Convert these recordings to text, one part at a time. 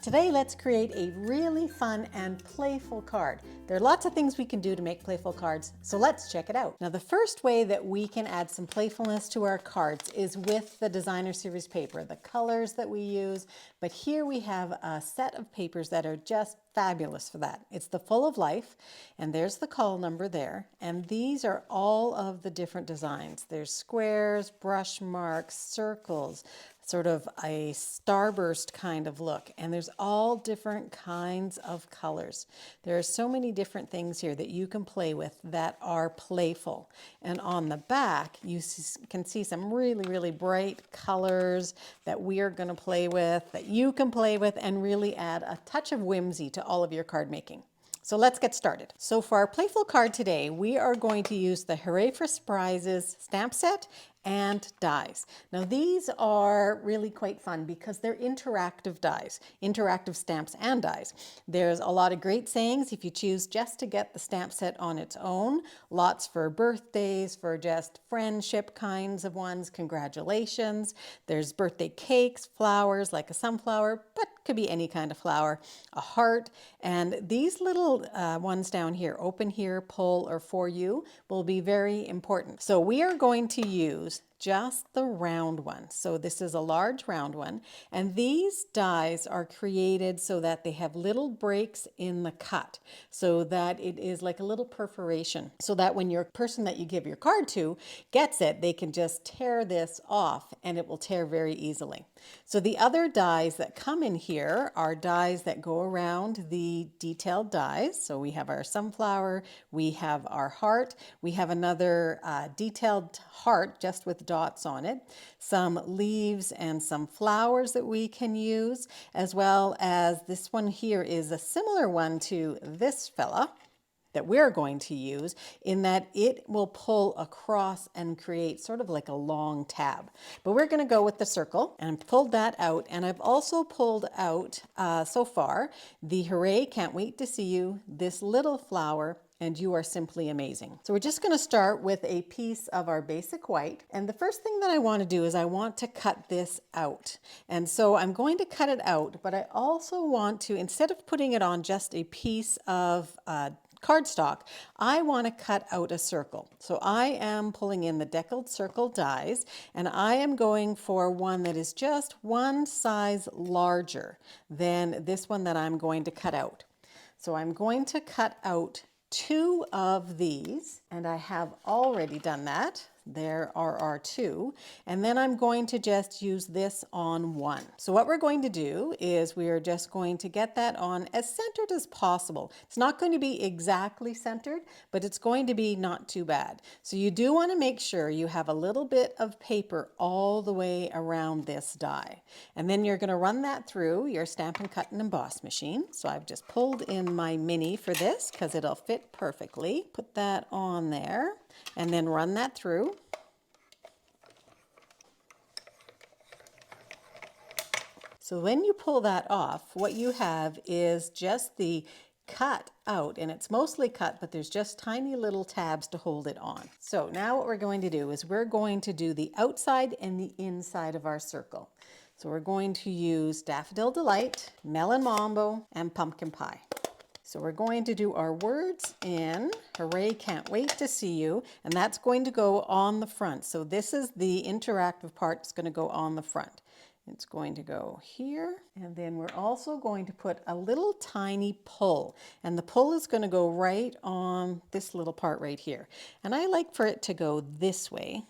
Today, let's create a really fun and playful card. There are lots of things we can do to make playful cards, so let's check it out. Now, the first way that we can add some playfulness to our cards is with the designer series paper, the colors that we use. But here we have a set of papers that are just fabulous for that. It's the Full of Life, and there's the call number there. And these are all of the different designs. There's squares, brush marks, circles, sort of a starburst kind of look. And there's all different kinds of colors. There are so many different things here that you can play with that are playful. And on the back, you can see some really, really bright colors that we are going to play with, that you can play with, and really add a touch of whimsy to all of your card making. So let's get started. So for our playful card today, we are going to use the Hooray for Surprises stamp set and dies. Now these are really quite fun because they're interactive dies, interactive stamps and dies. There's a lot of great sayings if you choose just to get the stamp set on its own. Lots for birthdays, for just friendship kinds of ones, congratulations. There's birthday cakes, flowers like a sunflower, but could be any kind of flower, a heart, and these little ones down here, open here, pull, or for you, will be very important. So we are going to use just the round one. So this is a large round one, and these dies are created so that they have little breaks in the cut, so that it is like a little perforation, so that when your person that you give your card to gets it, they can just tear this off and it will tear very easily. So the other dies that come in here are dies that go around the detailed dies. So we have our sunflower, we have our heart, we have another detailed heart just with dots on it, some leaves and some flowers that we can use, as well as this one here is a similar one to this fella that we're going to use, in that it will pull across and create sort of like a long tab. But we're going to go with the circle, and I've pulled that out, and I've also pulled out so far the Hooray, Can't Wait to See You, This Little Flower, and You Are Simply Amazing. So we're just going to start with a piece of our basic white. And the first thing that I want to do is I want to cut this out. And so I'm going to cut it out, but I also want to, instead of putting it on just a piece of cardstock, I want to cut out a circle. So I am pulling in the deckled circle dies, and I am going for one that is just one size larger than this one that I'm going to cut out. So I'm going to cut out 2 of these, and I have already done that. There are our 2, and then I'm going to just use this on one. So what we're going to do is we are just going to get that on as centered as possible. It's not going to be exactly centered, but it's going to be not too bad. So you do want to make sure you have a little bit of paper all the way around this die. And then you're going to run that through your Stampin' Cut and Emboss machine. So I've just pulled in my mini for this because it'll fit perfectly. Put that on there and then run that through. So when you pull that off, what you have is just the cut out, and it's mostly cut, but there's just tiny little tabs to hold it on. So now what we're going to do is we're going to do the outside and the inside of our circle. So we're going to use Daffodil Delight, Melon Mambo, and Pumpkin Pie. So we're going to do our words in Hooray, Can't Wait to See You, and that's going to go on the front. So this is the interactive part that's going to go on the front. It's going to go here, and then we're also going to put a little tiny pull, and the pull is going to go right on this little part right here. And I like for it to go this way.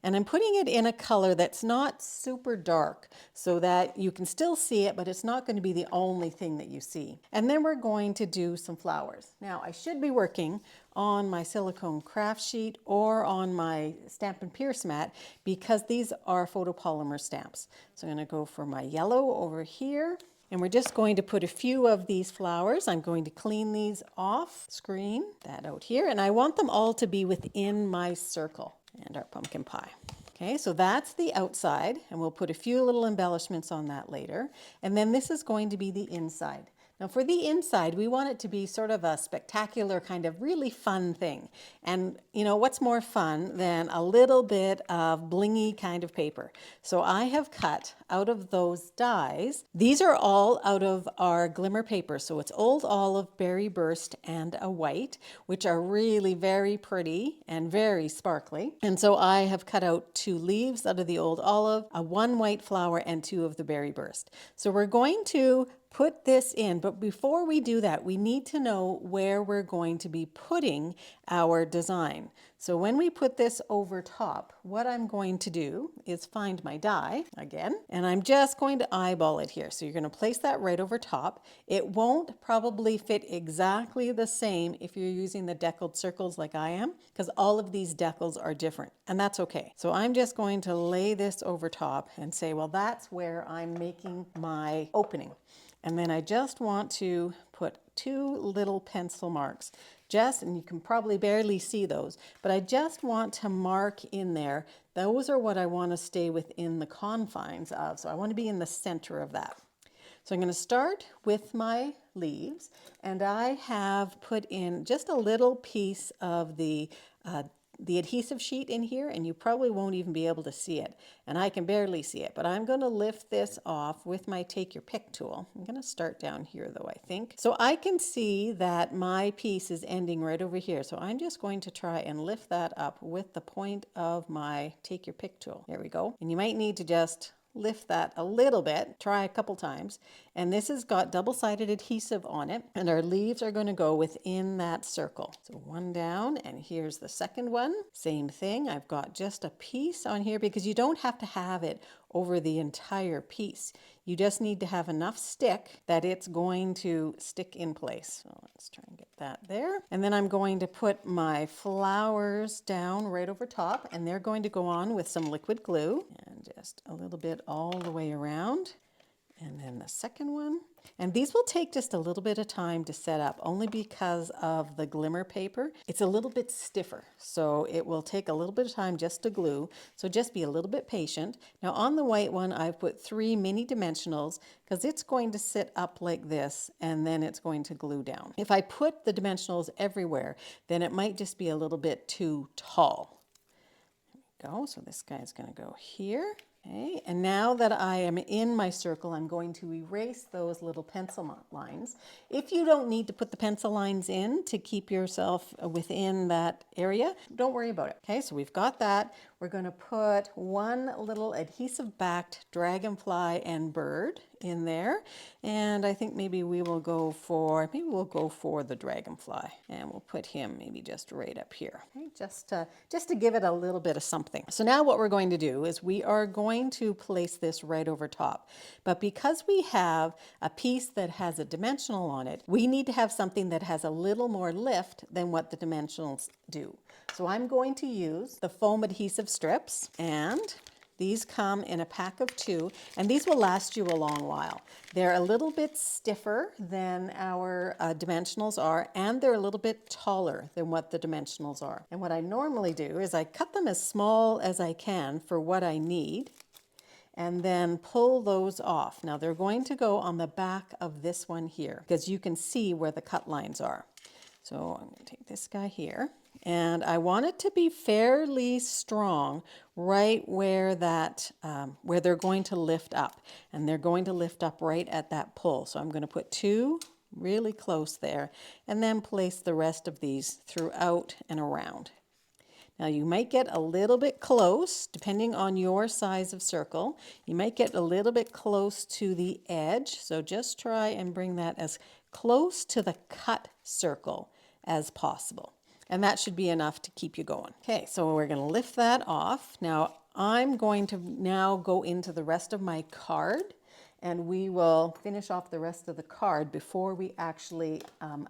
And I'm putting it in a color that's not super dark so that you can still see it, but it's not going to be the only thing that you see. And then we're going to do some flowers. Now, I should be working on my silicone craft sheet or on my Stampin' Pierce mat because these are photopolymer stamps. So I'm going to go for my yellow over here. And we're just going to put a few of these flowers. I'm going to clean these off screen, that out here, and I want them all to be within my circle. And our pumpkin pie. Okay, so that's the outside, and we'll put a few little embellishments on that later. And then this is going to be the inside. Now for the inside, we want it to be sort of a spectacular kind of really fun thing. And you know, what's more fun than a little bit of blingy kind of paper? So I have cut out of those dies. These are all out of our glimmer paper. So it's Old Olive, Berry Burst, and a white, which are really very pretty and very sparkly. And so I have cut out 2 leaves out of the Old Olive, a 1 white flower, and 2 of the Berry Burst. So we're going to put this in, but before we do that, we need to know where we're going to be putting our design. So when we put this over top, what I'm going to do is find my die again, and I'm just going to eyeball it here. So you're going to place that right over top. It won't probably fit exactly the same if you're using the deckled circles like I am, because all of these decals are different, and that's okay. So I'm just going to lay this over top and say, well, that's where I'm making my opening. And then I just want to put 2 little pencil marks, and you can probably barely see those, but I just want to mark in there. Those are what I want to stay within the confines of. So I want to be in the center of that. So I'm going to start with my leaves, and I have put in just a little piece of the adhesive sheet in here, and you probably won't even be able to see it, and I can barely see it, but I'm going to lift this off with my Take Your Pick tool. I'm going to start down here though, I think. So I can see that my piece is ending right over here, so I'm just going to try and lift that up with the point of my Take Your Pick tool. There we go. And you might need to just lift that a little bit, try a couple times, and this has got double-sided adhesive on it, and our leaves are going to go within that circle. So 1 down, and here's the second one. Same thing, I've got just a piece on here because you don't have to have it over the entire piece. You just need to have enough stick that it's going to stick in place. So let's try and get that there. And then I'm going to put my flowers down right over top, and they're going to go on with some liquid glue, and just a little bit all the way around. And then the second one. And these will take just a little bit of time to set up, only because of the glimmer paper. It's a little bit stiffer, so it will take a little bit of time just to glue. So just be a little bit patient. Now on the white one, I've put 3 mini dimensionals because it's going to sit up like this, and then it's going to glue down. If I put the dimensionals everywhere, then it might just be a little bit too tall. There we go. So this guy's going to go here. Okay, and now that I am in my circle, I'm going to erase those little pencil lines. If you don't need to put the pencil lines in to keep yourself within that area, don't worry about it. Okay, so we've got that. We're going to put 1 little adhesive-backed dragonfly and bird in there, and I think maybe we'll go for the dragonfly, and we'll put him maybe just right up here. Okay, just to give it a little bit of something. So now what we're going to do is we are going to place this right over top, but because we have a piece that has a dimensional on it, we need to have something that has a little more lift than what the dimensionals do. So I'm going to use the foam adhesive strips, and these come in a pack of 2, and these will last you a long while. They're a little bit stiffer than our dimensionals are, and they're a little bit taller than what the dimensionals are. And what I normally do is I cut them as small as I can for what I need, and then pull those off. Now they're going to go on the back of this one here, because you can see where the cut lines are. So I'm going to take this guy here, and I want it to be fairly strong right where that where they're going to lift up, and they're going to lift up right at that pull. So I'm going to put 2 really close there, and then place the rest of these throughout and around. Now you might get a little bit close, depending on your size of circle. You might get a little bit close to the edge, so just try and bring that as close to the cut circle as possible. And that should be enough to keep you going. Okay, so we're going to lift that off. Now I'm going to now go into the rest of my card, and we will finish off the rest of the card before we actually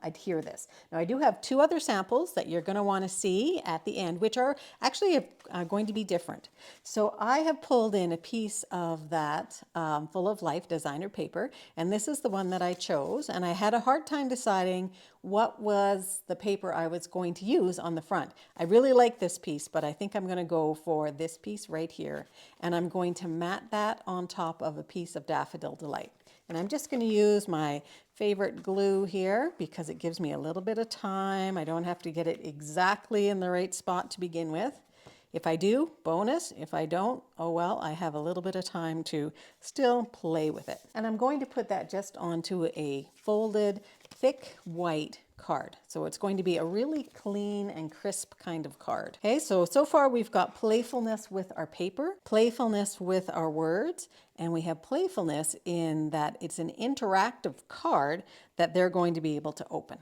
adhere this. Now I do have 2 other samples that you're going to want to see at the end, which are actually going to be different. So I have pulled in a piece of that Full of Life designer paper, and this is the one that I chose, and I had a hard time deciding what was the paper I was going to use on the front. I really like this piece, but I think I'm going to go for this piece right here, and I'm going to mat that on top of a piece of Daffodil Delight. And I'm just going to use my favorite glue here because it gives me a little bit of time. I don't have to get it exactly in the right spot to begin with. If I do, bonus. If I don't, oh well, I have a little bit of time to still play with it. And I'm going to put that just onto a folded, thick white card. So it's going to be a really clean and crisp kind of card. Okay, so far we've got playfulness with our paper, playfulness with our words, and we have playfulness in that it's an interactive card that they're going to be able to open.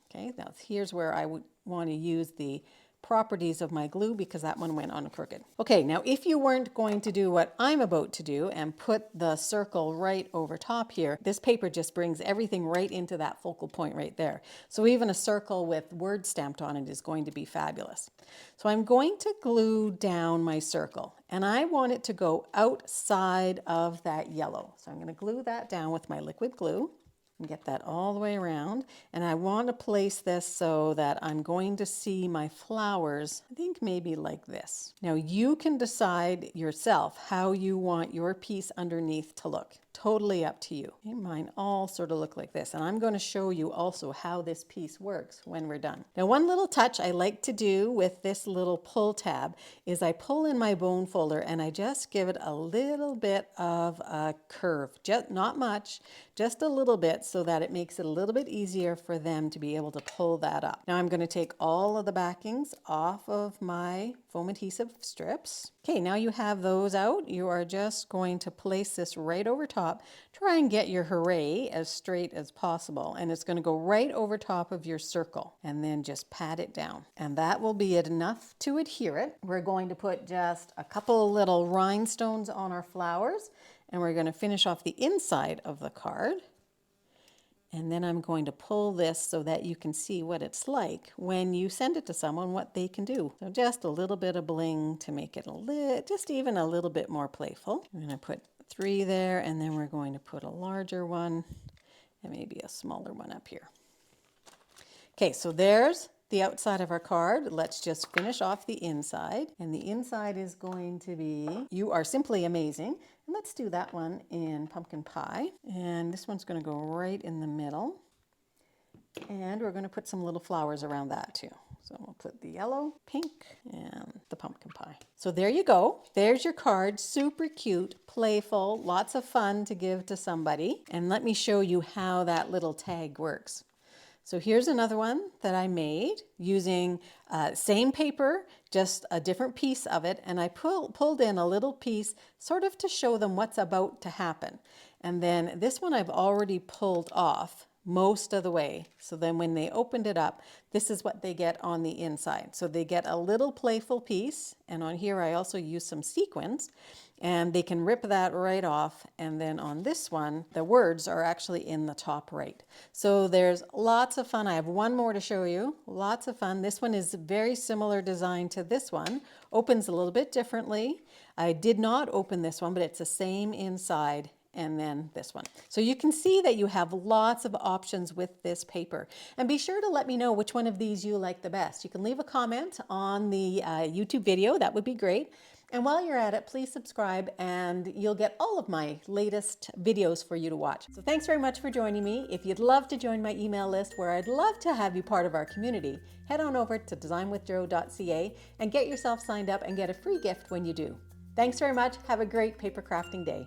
Okay, now here's where I would want to use the properties of my glue because that one went on crooked. Okay, now if you weren't going to do what I'm about to do and put the circle right over top here, this paper just brings everything right into that focal point right there. So even a circle with words stamped on it is going to be fabulous. So I'm going to glue down my circle and I want it to go outside of that yellow. So I'm going to glue that down with my liquid glue. And get that all the way around. And I want to place this so that I'm going to see my flowers, I think maybe like this. Now you can decide yourself how you want your piece underneath to look. Totally up to you. Okay, mine all sort of look like this. And I'm going to show you also how this piece works when we're done. Now one little touch I like to do with this little pull tab is I pull in my bone folder and I just give it a little bit of a curve. Just not much, just a little bit so that it makes it a little bit easier for them to be able to pull that up. Now I'm going to take all of the backings off of my foam adhesive strips. Okay, now you have those out. You are just going to place this right over top. Try and get your hooray as straight as possible. And it's going to go right over top of your circle. And then just pat it down. And that will be enough to adhere it. We're going to put just a couple little rhinestones on our flowers. And we're going to finish off the inside of the card. And then I'm going to pull this so that you can see what it's like when you send it to someone, what they can do. So just a little bit of bling to make it just even a little bit more playful. I'm going to put 3 there, and then we're going to put a larger one and maybe a smaller one up here. Okay, so there's the outside of our card. Let's just finish off the inside. And the inside is going to be, "You are simply amazing." And let's do that one in pumpkin pie. And this one's going to go right in the middle. And we're going to put some little flowers around that too. So we'll put the yellow, pink, and the pumpkin pie. So there you go. There's your card. Super cute, playful, lots of fun to give to somebody. And let me show you how that little tag works. So here's another one that I made using same paper, just a different piece of it. And I pulled in a little piece sort of to show them what's about to happen. And then this one I've already pulled off most of the way. So then when they opened it up, this is what they get on the inside. So they get a little playful piece. And on here, I also use some sequins. And they can rip that right off. And then on this one, the words are actually in the top right. So there's lots of fun. I have one more to show you. Lots of fun. This one is very similar design to this one. Opens a little bit differently. I did not open this one, but it's the same inside. And then this one. So you can see that you have lots of options with this paper. And be sure to let me know which one of these you like the best. You can leave a comment on the YouTube video. That would be great. And while you're at it, please subscribe and you'll get all of my latest videos for you to watch. So thanks very much for joining me. If you'd love to join my email list where I'd love to have you part of our community, head on over to designwithjo.ca and get yourself signed up and get a free gift when you do. Thanks very much. Have a great paper crafting day.